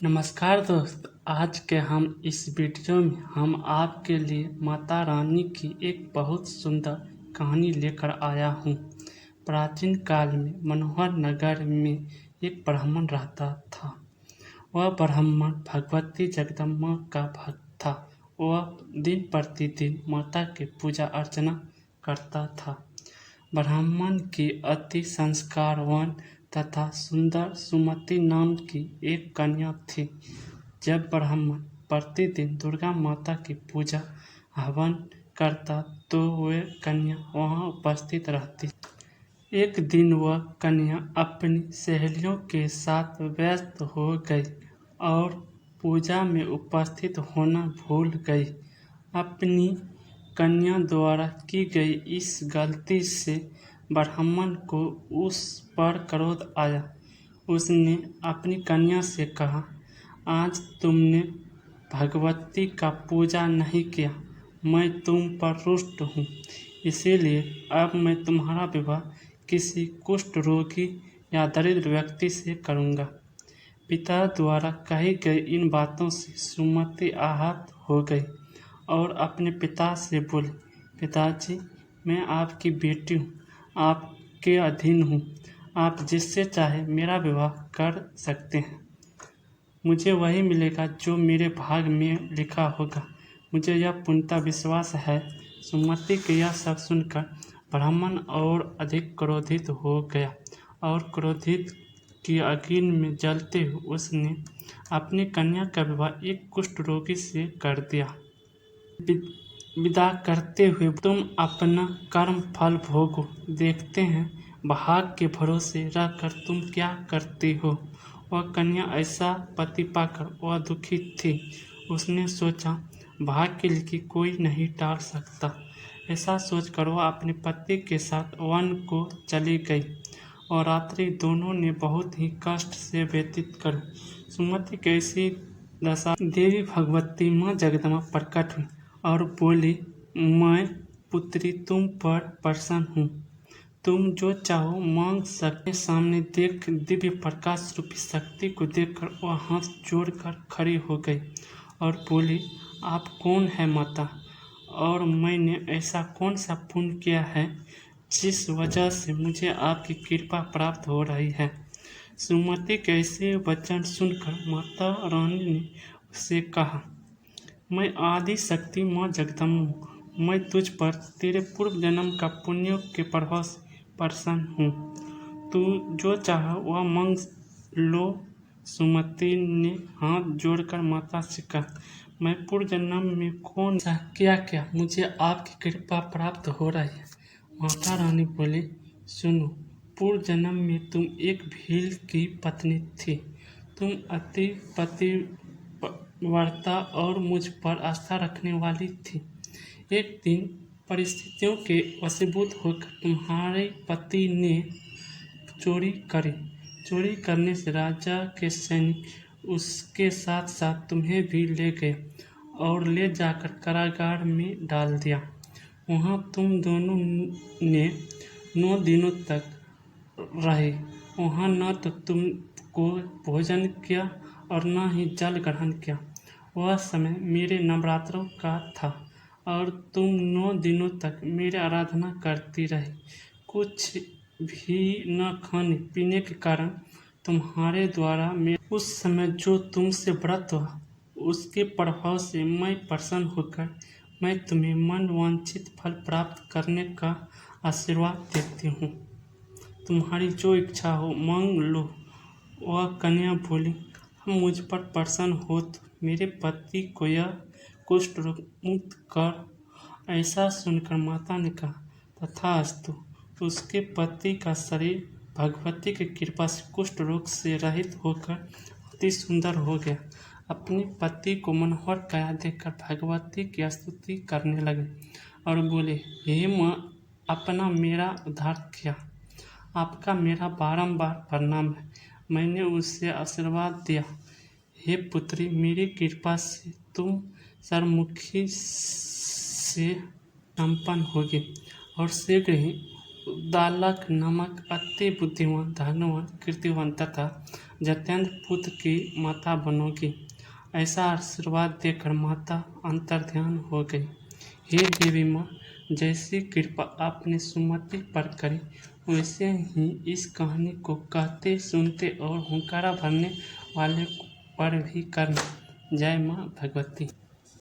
नमस्कार दोस्त। आज के हम इस वीडियो में हम आपके लिए माता रानी की एक बहुत सुंदर कहानी लेकर आया हूँ। प्राचीन काल में मनोहर नगर में एक ब्राह्मण रहता था। वह ब्राह्मण भगवती जगदम्बा का भक्त था। वह दिन प्रतिदिन माता की पूजा अर्चना करता था। ब्राह्मण की अति संस्कारवान तथा सुंदर सुमति नाम की एक कन्या थी। जब ब्राह्मण प्रतिदिन दुर्गा माता की पूजा हवन करता तो वह कन्या वहां उपस्थित रहती। एक दिन वह कन्या अपनी सहेलियों के साथ व्यस्त हो गई और पूजा में उपस्थित होना भूल गई। अपनी कन्या द्वारा की गई इस गलती से ब्राह्मण को उस पर क्रोध आया। उसने अपनी कन्या से कहा, आज तुमने भगवती का पूजा नहीं किया, मैं तुम पर रुष्ट हूँ। इसीलिए अब मैं तुम्हारा विवाह किसी कुष्ठ रोगी या दरिद्र व्यक्ति से करूँगा। पिता द्वारा कही गई इन बातों से सुमति आहत हो गई और अपने पिता से बोली, पिताजी, मैं आपकी बेटी हूँ, आपके अधीन हूँ। आप जिससे चाहे मेरा विवाह कर सकते हैं। मुझे वही मिलेगा जो मेरे भाग में लिखा होगा। मुझे यह पूर्णतः विश्वास है। सुमति के यह सब सुनकर ब्राह्मण और अधिक क्रोधित हो गया और क्रोधित की आगिन में जलते हुए उसने अपनी कन्या का विवाह एक कुष्ठ रोगी से कर दिया। विदा करते हुए, तुम अपना कर्म फल भोगो, देखते हैं भाग के भरोसे रहकर तुम क्या करती हो। वह कन्या ऐसा पति पाकर वह दुखी थी। उसने सोचा, भाग के लिखी कोई नहीं टाल सकता। ऐसा सोचकर वह अपने पति के साथ वन को चली गई और रात्रि दोनों ने बहुत ही कष्ट से व्यतीत कर। सुमति की ऐसी दशा देवी भगवती माँ जगदम्बा प्रकट हुई और बोली, मैं पुत्री तुम पर प्रसन्न हूँ। तुम जो चाहो मांग सकते। सामने देख दिव्य प्रकाश रूपी शक्ति को देखकर वह हाथ जोड़कर खड़ी हो गई और बोली, आप कौन है माता, और मैंने ऐसा कौन सा पुण्य किया है जिस वजह से मुझे आपकी कृपा प्राप्त हो रही है। सुमति के ऐसे वचन सुनकर माता रानी ने उससे कहा, मैं आदि शक्ति माँ जगदम्बा हूँ। मैं तुझ पर तेरे पूर्व जन्म का पुण्यों के प्रभाव से प्रसन्न हूँ। तू जो चाह वह मांग लो। सुमति ने हाथ जोड़कर माता से कहा, मैं पूर्व जन्म में कौन सा क्या मुझे आपकी कृपा प्राप्त हो रही है। माता रानी बोली, सुनो, पूर्व जन्म में तुम एक भील की पत्नी थी। तुम अति पतिव्रता और मुझ पर आस्था रखने वाली थी। एक दिन परिस्थितियों के वशीभूत होकर तुम्हारे पति ने चोरी करी। चोरी करने से राजा के सैनिक उसके साथ साथ तुम्हें भी ले गए और ले जाकर कारागार में डाल दिया। वहाँ तुम दोनों ने 9 दिनों तक रहे। वहाँ न तो तुमको भोजन किया और न ही जल ग्रहण किया। वह समय मेरे नवरात्रों का था और तुम 9 दिनों तक मेरी आराधना करती रही। कुछ भी न खाने पीने के कारण तुम्हारे द्वारा मैं उस समय जो तुमसे व्रत हुआ उसके प्रभाव से मैं प्रसन्न होकर मैं तुम्हें मन वांछित फल प्राप्त करने का आशीर्वाद देती हूँ। तुम्हारी जो इच्छा हो मांग लो। वह कन्या बोली, हम मुझ पर प्रसन्न हो तो मेरे पति को यह कुष्ठ रोग मुक्त कर। ऐसा सुनकर माता ने कहा, तथास्तु। उसके पति का शरीर भगवती की कृपा से कुष्ठ रोग से रहित होकर अति सुंदर हो गया। अपने पति को मनोहर काया देखकर भगवती की स्तुति करने लगे और बोले, हे माँ, अपना मेरा उद्धार किया। आपका मेरा बारंबार प्रणाम है। मैंने उससे आशीर्वाद दिया, हे पुत्री, मेरी कृपा से तुम सर्वमुखी से संपन्न होगी और शीघ्र ही उद्दालक नामक अति बुद्धिमान, धनवान, कीर्तिवान तथा जतेंद्र पुत्र की माता बनोगी। ऐसा आशीर्वाद देकर माता अंतर्ध्यान हो गई। हे देवी माँ, जैसी कृपा आपने सुमति पर करी, वैसे ही इस कहानी को कहते, सुनते और हुंकारा भरने वाले पर भी करना। जय माँ भगवती।